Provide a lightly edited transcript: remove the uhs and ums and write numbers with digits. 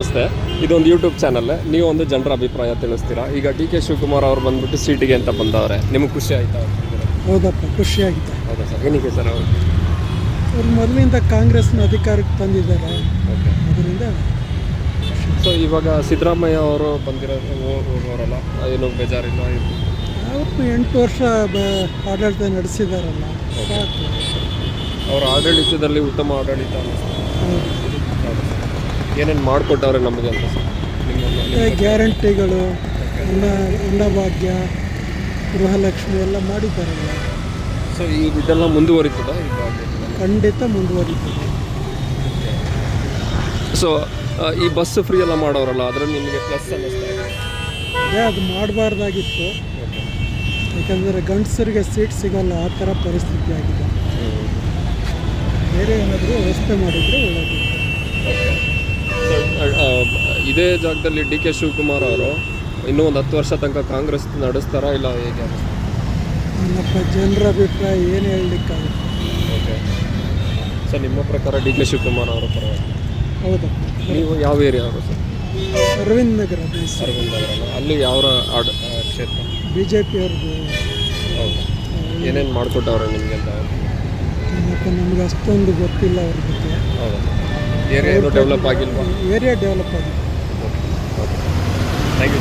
ನಮಸ್ತೆ, ಇದೊಂದು YouTube channel. ನೀವು ಒಂದು ಜನರ ಅಭಿಪ್ರಾಯ ತಿಳಿಸ್ತೀರಾ. ಈಗ ಡಿ ಕೆ ಶಿವಕುಮಾರ್ ಅವರು ಬಂದ್ಬಿಟ್ಟು ಸೀಟಿಗೆ ಅಂತ ಬಂದವ್ರೆ, ನಿಮಗೆ ಖುಷಿ ಆಯ್ತಾ? ಹೌದಪ್ಪ, ಖುಷಿಯಾಗಿದೆ. ಹೌದಾ ಸರ್, ಏನಕ್ಕೆ ಸರ್ ಅವರು? ಅವ್ರು ಮೊದಲಿಂದ ಕಾಂಗ್ರೆಸ್ನ ಅಧಿಕಾರಕ್ಕೆ ತಂದಿದ್ದಾರೆ, ಓಕೆ. ಅದರಿಂದ ಸೊ ಇವಾಗ ಸಿದ್ದರಾಮಯ್ಯ ಅವರು ಹೋಗೋರಲ್ಲ, ಏನು ಬೇಜಾರಿಲ್ಲ? ಅವ್ರು 8 ವರ್ಷ ಆಡಳಿತ ನಡೆಸಿದಾರಲ್ಲ, ಸಾಕು. ಅವರ ಆಡಳಿತದಲ್ಲಿ ಉತ್ತಮ ಆಡಳಿತ ಅನ್ನಿಸ್ತು. ಹೌದು. ಏನೇನು ಮಾಡಿಕೊಟ್ಟವ್ರೆ ನಮಗೆ ಅಂತ ಸರ್? ಗ್ಯಾರಂಟಿಗಳು, ಅನ್ನಭಾಗ್ಯ, ಗೃಹಲಕ್ಷ್ಮಿ ಎಲ್ಲ ಮಾಡಿದ್ದಾರಲ್ಲ. ಸೊ ಇದೆಲ್ಲ ಮುಂದುವರಿತದ ಈಗ? ಖಂಡಿತ ಮುಂದುವರಿತದೆ. ಸೊ ಈ ಬಸ್ ಫ್ರೀ ಎಲ್ಲ ಮಾಡೋರಲ್ಲ, ಅದರಲ್ಲಿ ನಿಮಗೆ ಪ್ಲಸ್ ಅನ್ನಿಸ್ತಾ ಇದೆ? ಅದೇ ಅದು ಮಾಡಬಾರ್ದಾಗಿತ್ತು, ಯಾಕಂದರೆ ಗಂಡಸರಿಗೆ ಸೀಟ್ ಸಿಗೋಲ್ಲ, ಆ ಥರ ಪರಿಸ್ಥಿತಿ ಆಗಿದೆ. ಬೇರೆ ಏನಾದರೂ ವ್ಯವಸ್ಥೆ ಮಾಡಿದರೆ ಒಳ್ಳೆಯದಿತ್ತು. ಇದೇ ಜಾಗದಲ್ಲಿ ಡಿ ಕೆ ಶಿವಕುಮಾರ್ ಅವರು ಇನ್ನೂ ಒಂದು 10 ವರ್ಷ ತನಕ ಕಾಂಗ್ರೆಸ್ ನಡೆಸ್ತಾರಾ ಇಲ್ಲ ಹೇಗೆ? ನನ್ನಪ್ಪ ಜನರ ಅಭಿಪ್ರಾಯ ಏನು ಹೇಳಲಿಕ್ಕಾಗುತ್ತೆ. ಓಕೆ ಸರ್, ನಿಮ್ಮ ಪ್ರಕಾರ ಡಿ ಕೆ ಶಿವಕುಮಾರ್ ಅವರ ಪರವಾಗಿ? ಹೌದಾ? ನೀವು ಯಾವ ಏರಿಯಾ ಅವರು ಸರ್? ಅರವಿಂದ್ ನಗರ. ಅರವಿಂದ್ ನಗರ. ಅಲ್ಲಿ ಯಾವ ಕ್ಷೇತ್ರ? BJP ಅವ್ರದ್ದು. ಹೌದು. ಏನೇನು ಮಾಡಿಕೊಟ್ಟವ್ರೆ ನಿಮಗೆ ಅಂತ? ನಮಗೆ ಅಷ್ಟೊಂದು ಗೊತ್ತಿಲ್ಲ ಅವ್ರ ಬಗ್ಗೆ. ಹೌದಾ? ಏರಿಯಾ ಡೆವಲಪ್ ಆಗಿಲ್ವಾ? ಏರಿಯಾ ಡೆವಲಪ್ ಆಗಿದೆ. Okay okay, thank you.